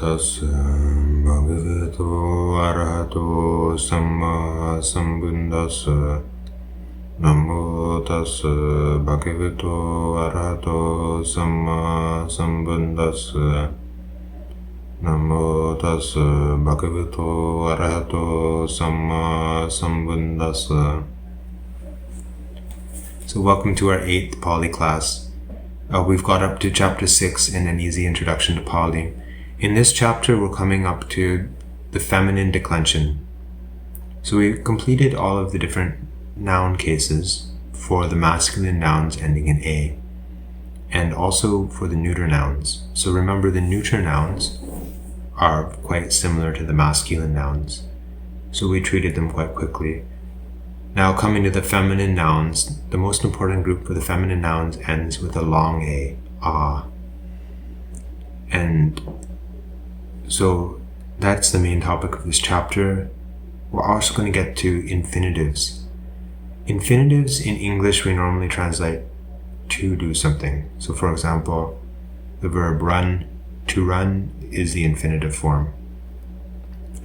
tassa bhagavato arahato samma sambuddhassa. Namo tassa bhagavato arahato samma sambuddhassa. Namo tassa bhagavato arahato samma sambuddhassa. So welcome to our 8th Pāli class. We've got up to chapter 6 in an easy introduction to Pāli. In this chapter, we're coming up to the feminine declension. So we completed all of the different noun cases for the masculine nouns ending in A, and also for the neuter nouns. So remember, the neuter nouns are quite similar to the masculine nouns, so we treated them quite quickly. Now coming to the feminine nouns, the most important group for the feminine nouns ends with a long A, ah. And so that's the main topic of this chapter. We're also going to get to infinitives. Infinitives in English we normally translate to do something. So for example, the verb run, to run, is the infinitive form.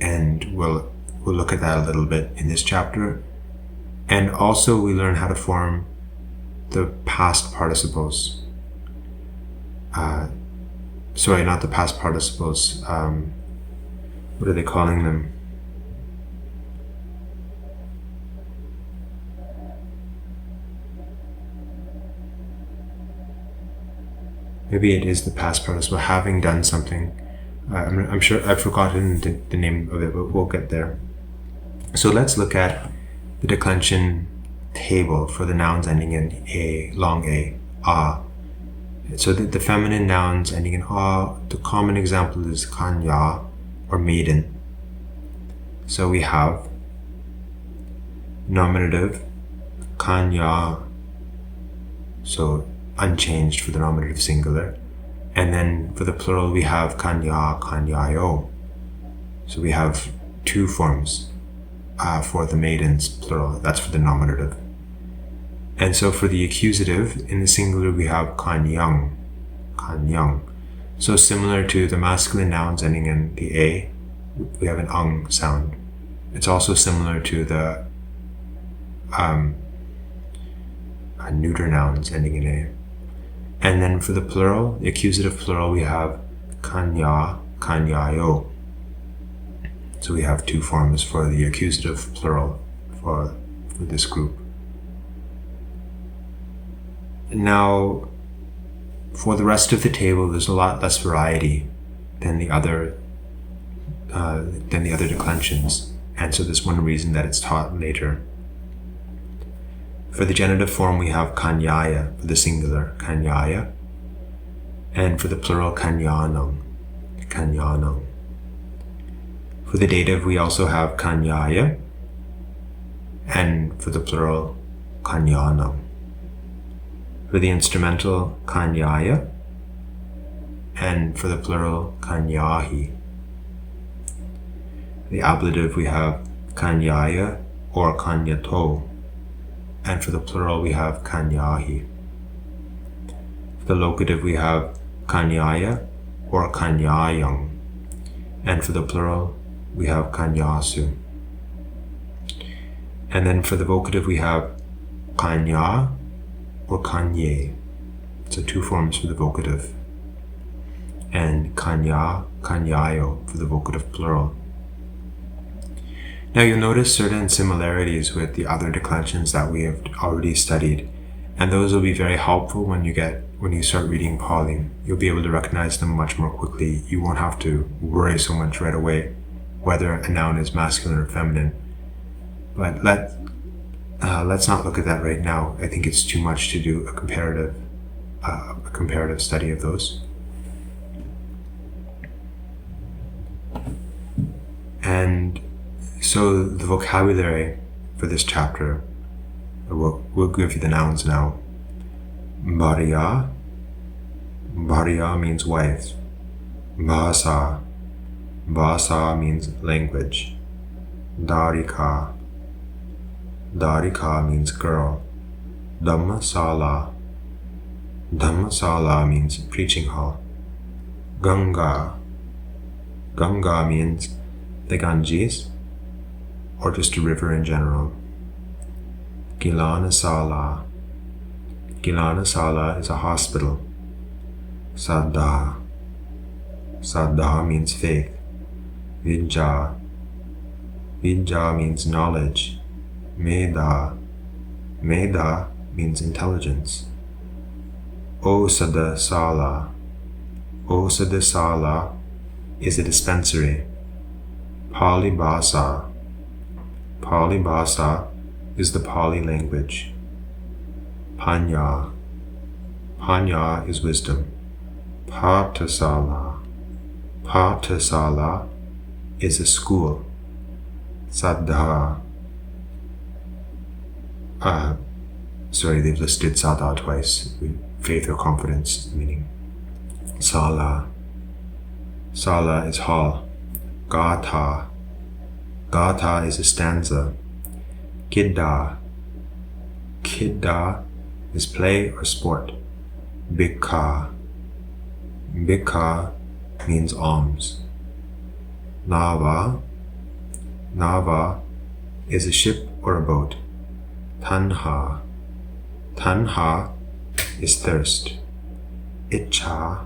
And we'll look at that a little bit in this chapter. And also we learn how to form the past participles. Sorry, not the past participles. What are they calling them? Maybe it is the past participle, having done something. I'm sure I've forgotten the name of it, but we'll get there. So let's look at the declension table for the nouns ending in A, long A, ah. So the feminine nouns ending in ah, the common example is kanya, or maiden. So we have nominative, kanya, so unchanged for the nominative singular. And then for the plural we have kanya, kanyayo. So we have two forms for the maidens, plural, that's for the nominative. And so for the accusative, in the singular we have kanyang, kanyang. So similar to the masculine nouns ending in the A, we have an ang sound. It's also similar to the neuter nouns ending in A. And then for the plural, the accusative plural, we have kanya, kanyayo. So we have two forms for the accusative plural for this group. Now, for the rest of the table, there's a lot less variety than the other declensions, and so there's one reason that it's taught later. For the genitive form, we have kanyaya for the singular, kanyaya, and for the plural, kanyanam, kanyanam. For the dative, we also have kanyaya, and for the plural, kanyanam. For the instrumental, kanyaya, and for the plural, kanyahi. For the ablative, we have kanyaya or kanyato, and for the plural, we have kanyahi. For the locative, we have kanyaya or kanyayang, and for the plural, we have kanyasu. And then for the vocative, we have kanya or kanye. So two forms for the vocative. And kanya, kanyayo for the vocative plural. Now you'll notice certain similarities with the other declensions that we have already studied, and those will be very helpful when you start reading Pāli. You'll be able to recognize them much more quickly. You won't have to worry so much right away whether a noun is masculine or feminine. But let's not look at that right now. I think it's too much to do a comparative study of those. And so the vocabulary for this chapter, we'll give you the nouns now. Bharya, bharya means wife. Bhasa, bhasa means language. Darika, darika means girl. Dhammasala, dhammasala means preaching hall. Ganga, Ganga means the Ganges, or just a river in general. Gilanasala. Gilanasala is a hospital. Saddha. Saddha means faith. Vidya. Vidya means knowledge. Medha. Medha means intelligence. Osadasala. Osadasala is a dispensary. Pāli Bhasa. Pāli Bhasa is the Pāli language. Panya. Panya is wisdom. Pathasala. Pathasala is a school. Saddha. Sorry, they've listed Saddha twice. Faith or confidence meaning. Sala. Sala is hall. Gatha. Gatha is a stanza. Kidda. Kidda is play or sport. Bhikha. Bhikha means alms. Nava. Nava is a ship or a boat. Tanha. Tanha is thirst. Ichha.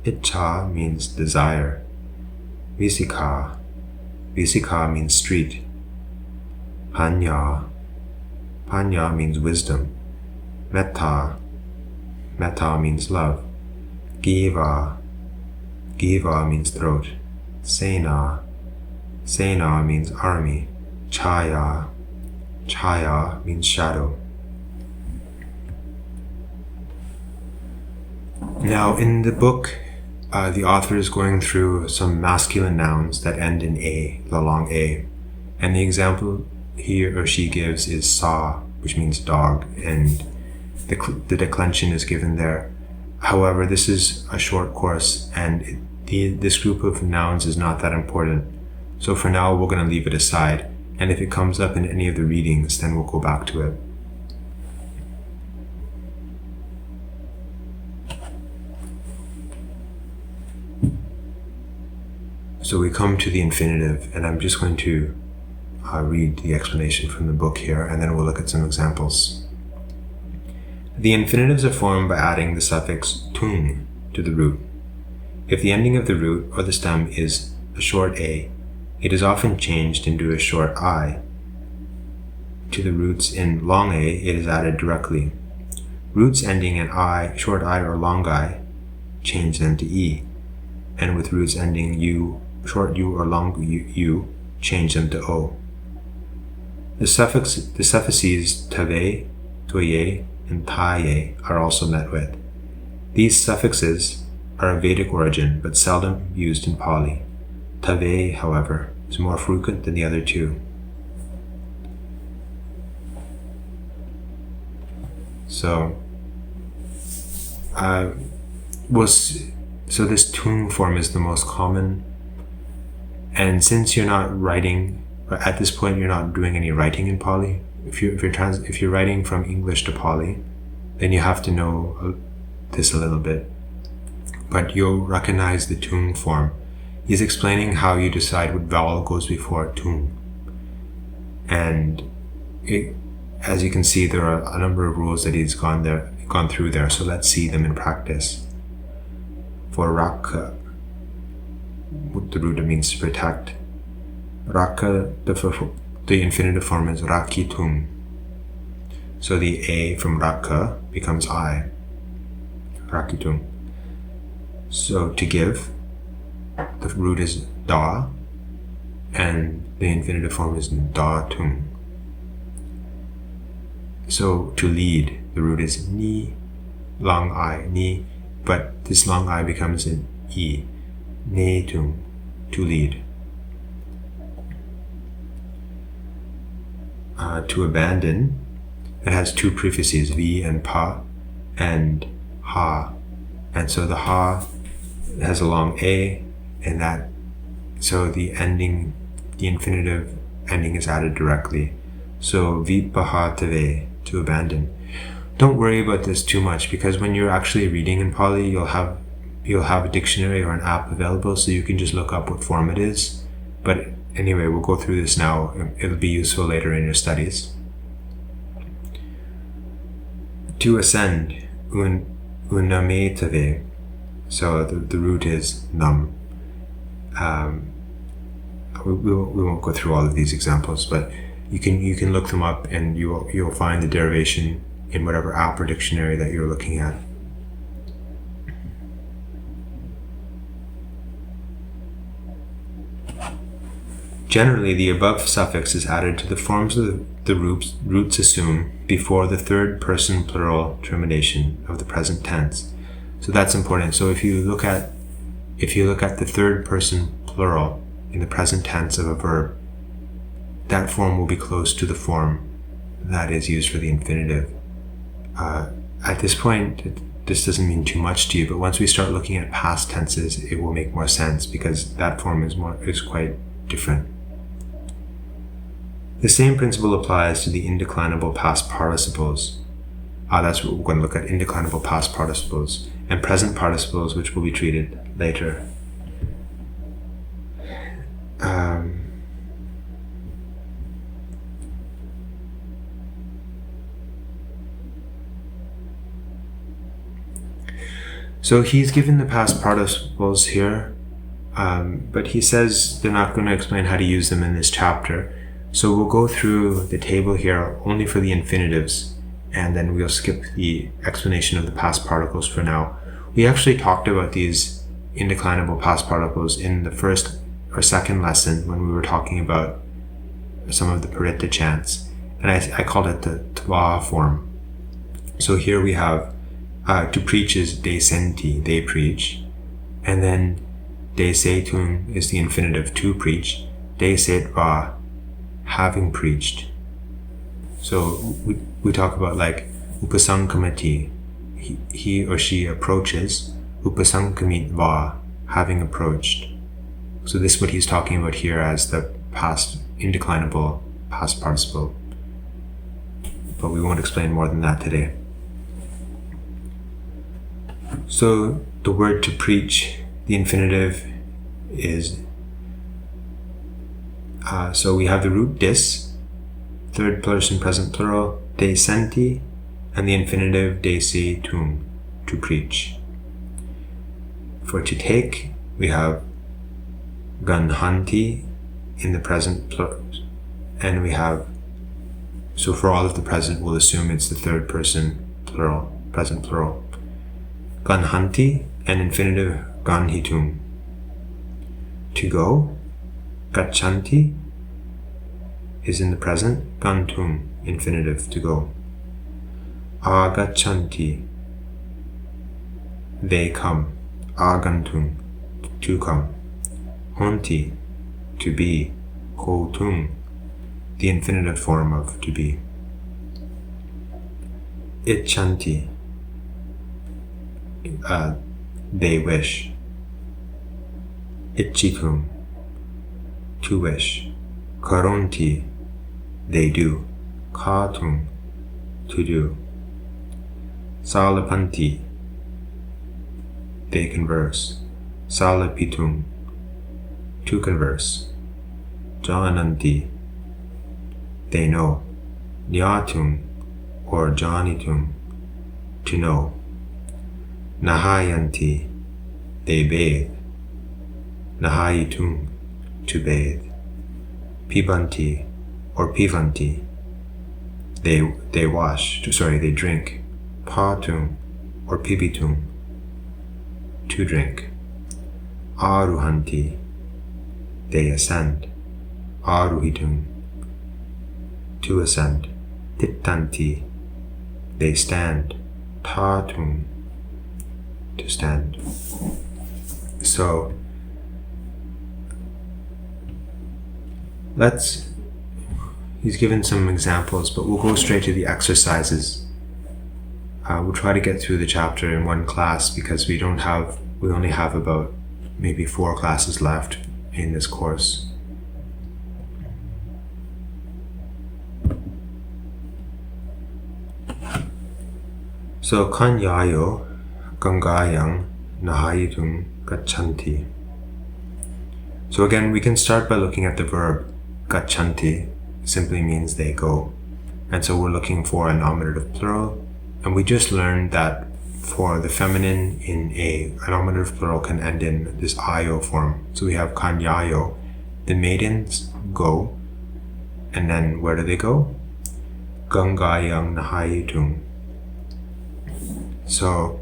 Ichha means desire. Visikha. Visikha means street. Panya. Panya means wisdom. Metta. Metta means love. Giva. Giva means throat. Sena. Sena means army. Chaya. Chaya means shadow. Now in the book, the author is going through some masculine nouns that end in A, the long A. And the example he or she gives is sa, which means dog, and the declension is given there. However, this is a short course, and this group of nouns is not that important. So for now, we're going to leave it aside. And if it comes up in any of the readings, then we'll go back to it. So we come to the infinitive, and I'm just going to read the explanation from the book here, and then we'll look at some examples. The infinitives are formed by adding the suffix tung to the root. If the ending of the root or the stem is a short a, it is often changed into a short I. To the roots in long a, it is added directly. Roots ending in I, short I, or long I, change them to e, and with roots ending u, short u, or long u, change them to o. The suffixes tave, toye, and taye are also met with. These suffixes are of Vedic origin, but seldom used in Pāli. Tave, however, is more frequent than the other two. So, this tung form is the most common, and since you're not writing, at this point you're not doing any writing in Pāli. If you're writing from English to Pāli, then you have to know this a little bit. But you'll recognize the tung form. He's explaining how you decide what vowel goes before tung. And as you can see, there are a number of rules that he's gone through there. So let's see them in practice. For raka, the root means to protect. Raka, the infinitive form is rakitum. So the a from raka becomes I. Rakitum. So to give, the root is da, and the infinitive form is datum. So to lead, the root is ni, long I, ni, but this long I becomes an e, netum, to lead. To abandon, it has two prefixes, vi and pa, and ha, and so the ha has a long a, and so the infinitive ending is added directly. So vipahatave, to abandon. Don't worry about this too much, because when you're actually reading in Pāli, you'll have you'll have a dictionary or an app available, so you can just look up what form it is. But anyway, we'll go through this now. It'll be useful later in your studies. To ascend, unametave. So the root is nam. We won't go through all of these examples, but you can look them up, and you'll find the derivation in whatever app or dictionary that you're looking at. Generally, the above suffix is added to the forms of the roots assume before the third person plural termination of the present tense. So that's important. So if you look at the third person plural in the present tense of a verb, that form will be close to the form that is used for the infinitive. At this point, this doesn't mean too much to you, but once we start looking at past tenses, it will make more sense, because that form is quite different. The same principle applies to the indeclinable past participles. That's what we're going to look at: indeclinable past participles and present participles, which will be treated later. So he's given the past participles here, but he says they're not going to explain how to use them in this chapter. So we'll go through the table here only for the infinitives, and then we'll skip the explanation of the past particles for now. We actually talked about these indeclinable past particles in the first or second lesson when we were talking about some of the Paritta chants, and I called it the tva form. So here we have to preach is de senti, they preach, and then de setun is the infinitive, to preach, de setva, having preached. So we talk about like upasankamati, he or she approaches, upasankamitva, having approached. So this is what he's talking about here as the past indeclinable past participle, but we won't explain more than that today. So the word to preach, the infinitive is, so we have the root dis, third person present plural, de senti, and the infinitive de se tum, to preach. For to take, we have ganhanti in the present plural, and we have, so for all of the present, we'll assume it's the third person plural, present plural. Ganhanti and infinitive ganhitum. To go, gachanti is in the present, gantum, infinitive, to go. Agachanti, they come, agantum, to come. Honti, to be, hotum, the infinitive form of to be. Ichanti, they wish. Ichitum, to wish. Karonti, they do. Katum, to do. Salapanti, they converse. Salapitum, to converse. Jananti, they know. Nyatum, or janitum, to know. Nahayanti, they bathe. Nahayitum, to bathe. Pibanti, or pivanti, they wash, they drink. Patum, or pibitum, to drink. Aruhanti, they ascend. Aruhitum, to ascend. Tittanti, they stand. Tatum, to stand. So he's given some examples, but we'll go straight to the exercises. We'll try to get through the chapter in one class, because we only have about maybe 4 classes left in this course. So kanyayo gangayang nahayitum gacchanti. So again, we can start by looking at the verb. Gacchanti simply means they go. And so we're looking for a nominative plural. And we just learned that for the feminine in a nominative plural can end in this ayo form. So we have kanyayo. The maidens go. And then where do they go? Gangayang nahayitung. So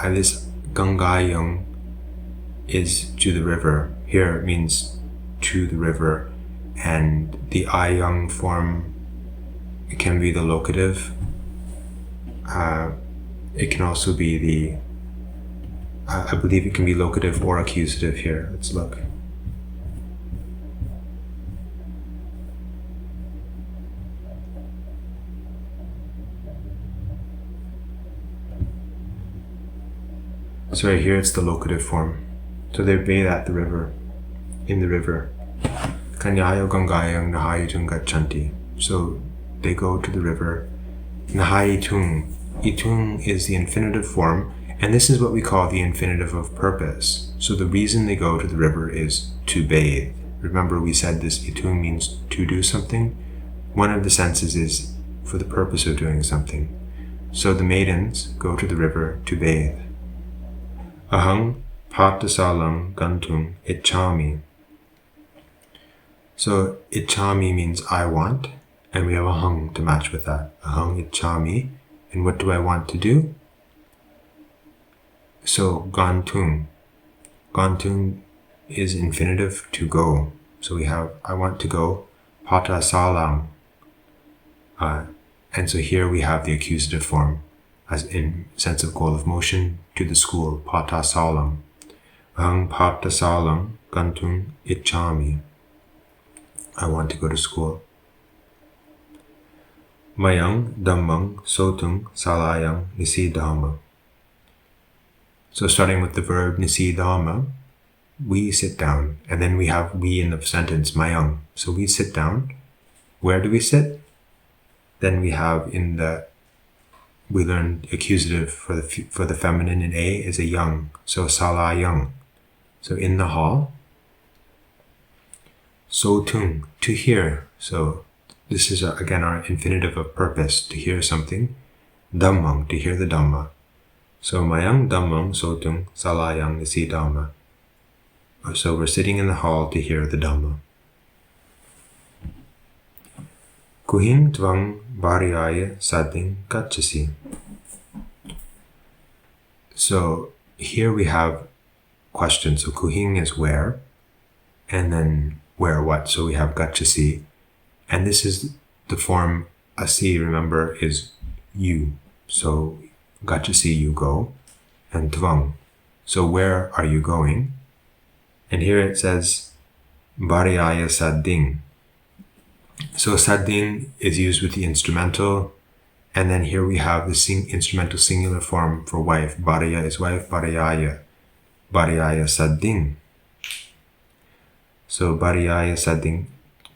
this Gangayang is to the river. Here it means to the river. And the ayang form, it can be the locative. It can also be the, I believe it can be locative or accusative here. Let's look. So right here it's the locative form. So they bathe at the river, in the river. Kanyayo gangayang nahayitung gacchanti. So they go to the river. Nahayitung. Itung is the infinitive form, and this is what we call the infinitive of purpose. So the reason they go to the river is to bathe. Remember we said this itung means to do something. One of the senses is for the purpose of doing something. So the maidens go to the river to bathe. Ahang patasalang gantung ichami. So ichami means I want, and we have ahang to match with that. Ahang ichami. And what do I want to do? So gantung. Gantung is infinitive to go. So we have I want to go. Patasalang. And so here we have the accusative form, as in sense of goal of motion, to the school, patasalam. Ahang patasalam gantung ichami. I want to go to school. Mayang dhammang sotung salayang nisidhamma. So starting with the verb nisidhamma, we sit down, and then we have we in the sentence, mayang. So we sit down. Where do we sit? Then we have we learned accusative for the feminine in A is a young, so salayang. So in the hall. Sotung, to hear. So this is again our infinitive of purpose, to hear something. Dhammang, to hear the Dhamma. So mayang dhammang sotung salayang nisidhamma. So we're sitting in the hall to hear the Dhamma. Kuhing tvang bharyaya sading gacchasi. So here we have questions. So kuhing is where, and then where what? So we have gacchasi, and this is the form asi, remember, is you. So gacchasi, you go, and tvang. So where are you going? And here it says bharyaya sading. So sading is used with the instrumental, and then here we have the instrumental singular form for wife. Bharya is wife, bharyaya. Bharyaya sading. So bharyaya sading.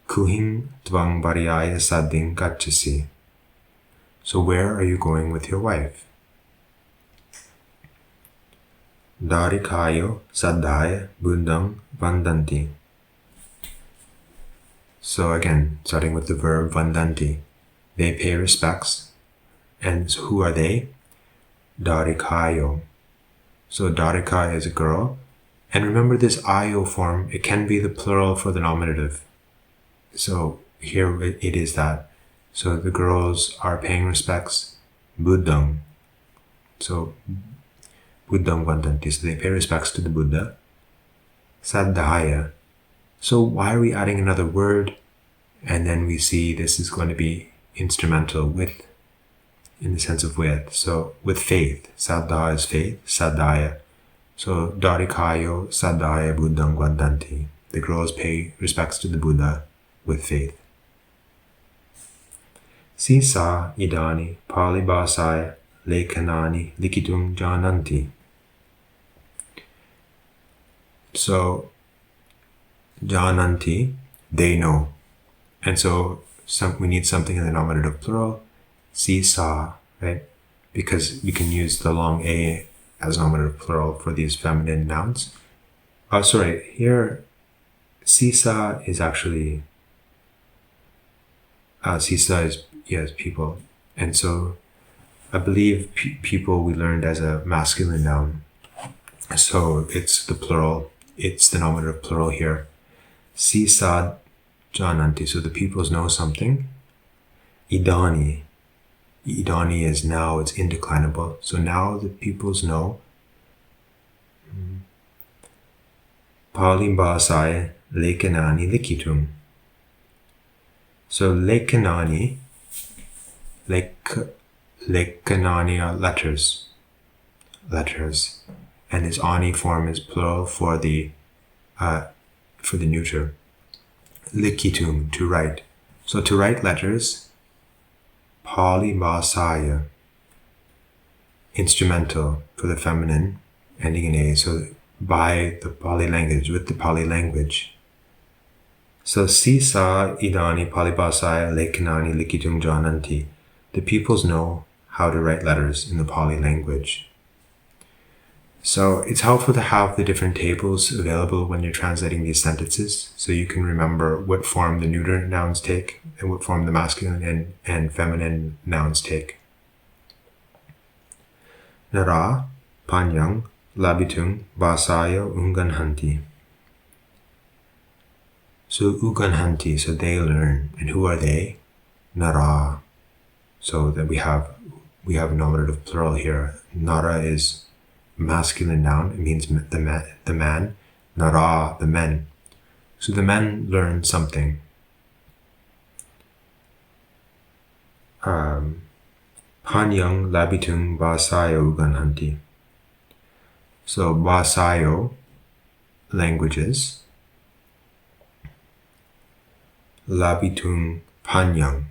Kuhing tvang bharyaya sading gacchasi. So where are you going with your wife? Darikayo sadhaya buddhang vandanti. So again, starting with the verb vandanti, they pay respects. And so who are they? Darikayo. So darika is a girl. And remember this ayo form, it can be the plural for the nominative. So here it is that. So the girls are paying respects. Buddhang. So buddhang vandanti. So they pay respects to the Buddha. Sadhaya. So why are we adding another word? And then we see this is going to be instrumental with, in the sense of with. So with faith. Saddha is faith. Sadhaya. So darikayo sadhaya buddhang vandanti. The girls pay respects to the Buddha with faith. Sisa idani Pāli bhasaya lekhanani likitum jananti. So jananti, they know. And so we need something in the nominative plural. Sisa, right? Because we can use the long A as nominative plural for these feminine nouns. Here sisa is actually sisa is people, and so I believe people we learned as a masculine noun, so it's the plural, it's the nominative plural here. Sisa jananti, so the peoples know something. Idani is now, it's indeclinable, so now the peoples know. Pāli bhāsāya lekanani likitum. So lekanani are letters, and this ani form is plural for the neuter. Likitum, to write. So to write letters. Pāli bhāsāya, instrumental for the feminine, ending in a. So by the Pāli language, with the Pāli language. So sisa idani Pāli bhāsāya lekanani likitum jananti. The peoples know how to write letters in the Pāli language. So it's helpful to have the different tables available when you're translating these sentences, so you can remember what form the neuter nouns take and what form the masculine and feminine nouns take. Nara, panyang, labitung, bhāsāya unganhanti. So unganhanti, so they learn. And who are they? Nara. So that we have a nominative plural here. Nara is masculine noun, it means the man. Nara, the men. So the men learn something. Panyang labitung bhāsāya uganhanti. So bhāsāyo, languages. Labitung panyang.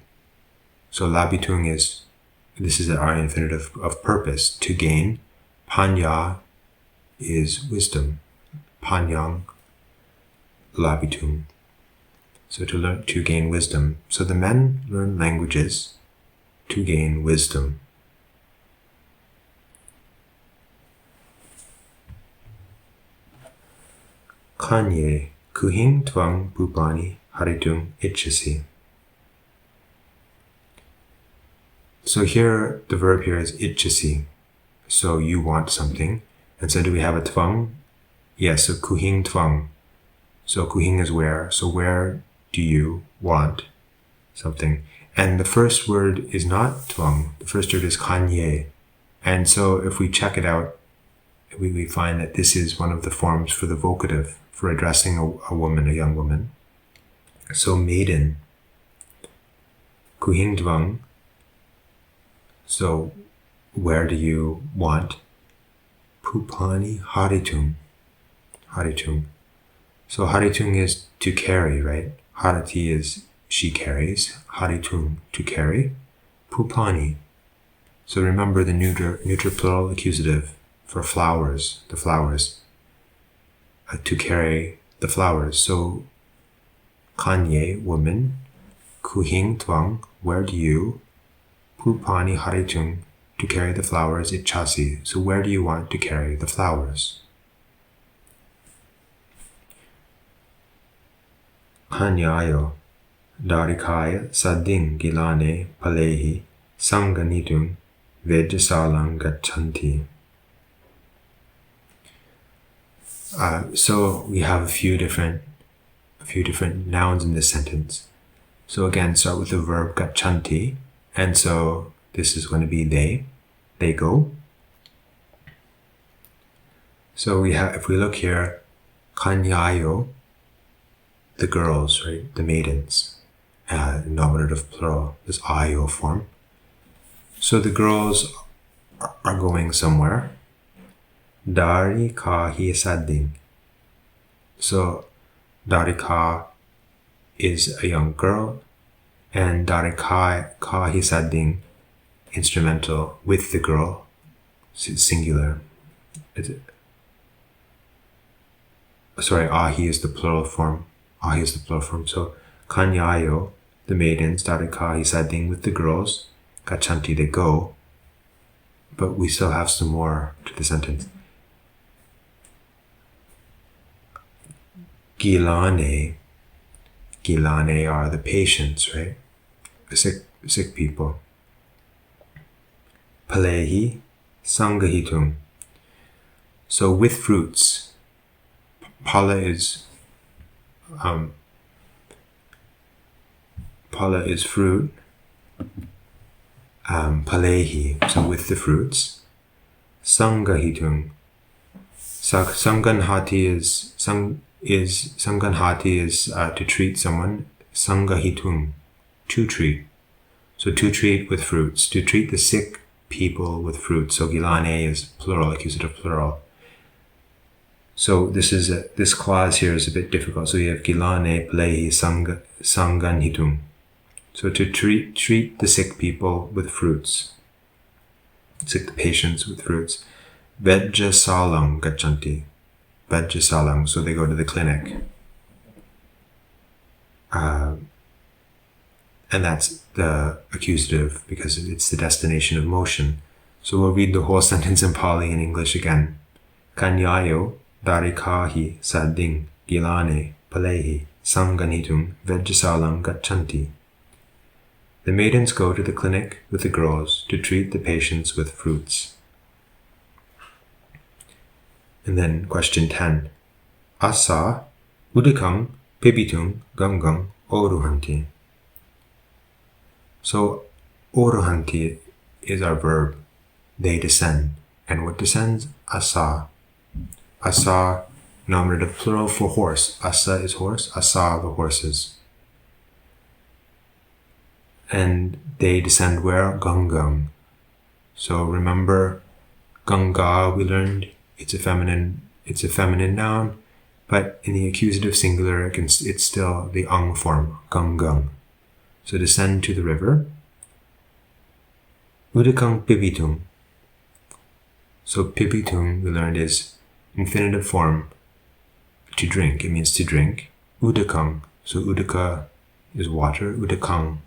So labitung this is our infinitive of purpose, to gain. Panya is wisdom. Panyang labitum. So to gain wisdom. So the men learn languages to gain wisdom. Kanye kuhing tvang bhupani haritung itchasi. So here the verb here is itchasi. So you want something. And so do we have a tvang? Yes, so kuhing tvang. So kuhing is where. So where do you want something? And the first word is not tvang. The first word is kanye. And so if we check it out, we find that this is one of the forms for the vocative, for addressing a woman, a young woman. So maiden. Kuhing tvang. So where do you want? Pupani haritung. Haritung. So haritung is to carry, right? Harati is she carries. Haritung, to carry. Pupani. So remember the neuter plural accusative for flowers, the flowers. To carry the flowers. So kanye, woman. Kuhing tvang, where do you? Pupani haritung, to carry the flowers, itchasi. So where do you want to carry the flowers? Kanyayo, darikaya sading gilane palehi sanganitung vejasalang gachanti. So we have a few different nouns in this sentence. So again, start with the verb gachanti, and so this is going to be they go. So we have, if we look here, kanyayo, the girls, right, the maidens, nominative plural, this ayo form. So the girls are going somewhere. Darika hi sadding. So darika is a young girl, and darika ka hi sadding, instrumental, with the girl, singular. Sorry, ahi is the plural form. Ahi is the plural form. So kanyayo, the maidens, darika hi sadding, with the girls, gachanti, they go. but we still have some more to the sentence. Gilane are the patients, right? Sick people. Palehi sangahitum. So with fruits, pala is fruit. Palehi, so with the fruits. Sangahitum. Sanganhati is to treat someone. Sangahitum, to treat. So to treat with fruits, to treat the sick people with fruits. So gilane is plural, accusative plural. So this clause here is a bit difficult. So you have gilane palehi sanganhitum. So to treat the sick people with fruits, the patients with fruits. Vejja salam gachanti. Vejja salam, so they go to the clinic. And that's the accusative because it's the destination of motion. So we'll read the whole sentence in Pali and English again. Kanyayo darikahi sading gilane palehi sanganitum vejjasalam gachanti. The maidens go to the clinic with the girls to treat the patients with fruits. And then question 10. Asa udikang pibitung gangang oruhanti. So oruhanti is our verb. They descend. And what descends? Asa. Asa, nominative plural for horse. Asa is horse. Asa, the horses. And they descend where? Gangang. So remember, Ganga, we learned, it's a feminine noun, but in the accusative singular, it's still the ang form, gangang. So descend to the river. Udikang pibitung. So pibitung, we learned, is infinitive form, to drink. It means to drink. Udikang. So udika is water. Udikang.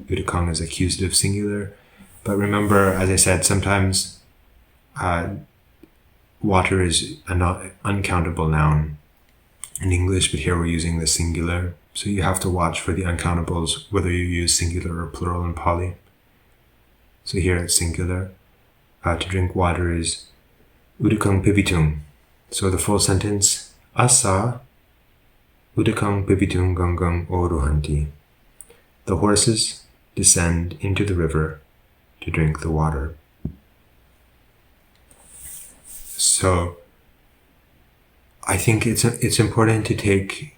Udikang is accusative singular. But remember, as I said, sometimes water is an uncountable noun in English, but here we're using the singular. So you have to watch for the uncountables, whether you use singular or plural in Pali. So here it's singular. To drink water is udikang pibitung. So the full sentence, asa udikang pibitung gangang oruhanti. The horses descend into the river to drink the water. So I think it's important to take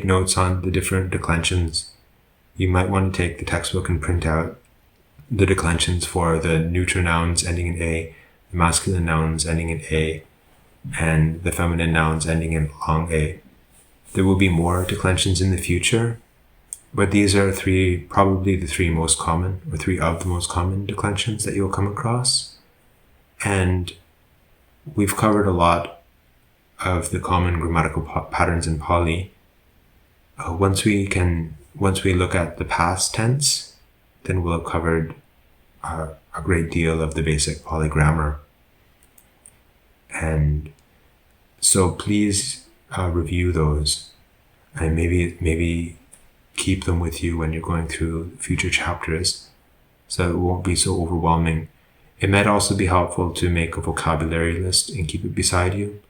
notes on the different declensions. You might want to take the textbook and print out the declensions for the neuter nouns ending in A, the masculine nouns ending in A, and the feminine nouns ending in long A. There will be more declensions in the future, but these are probably the three most common, or three of the most common declensions that you'll come across. And we've covered a lot of the common grammatical patterns in Pali. Once we look at the past tense, then we'll have covered a great deal of the basic Pali grammar. And so please review those, and maybe keep them with you when you're going through future chapters, so it won't be so overwhelming. It might also be helpful to make a vocabulary list and keep it beside you,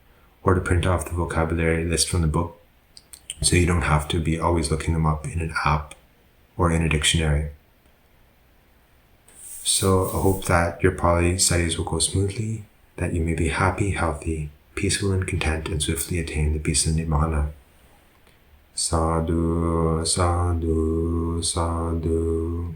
or to print off the vocabulary list from the book, so you don't have to be always looking them up in an app or in a dictionary. So I hope that your Pali studies will go smoothly, that you may be happy, healthy, peaceful and content, and swiftly attain the peace of Nibbana. Sadhu, sadhu, sadhu.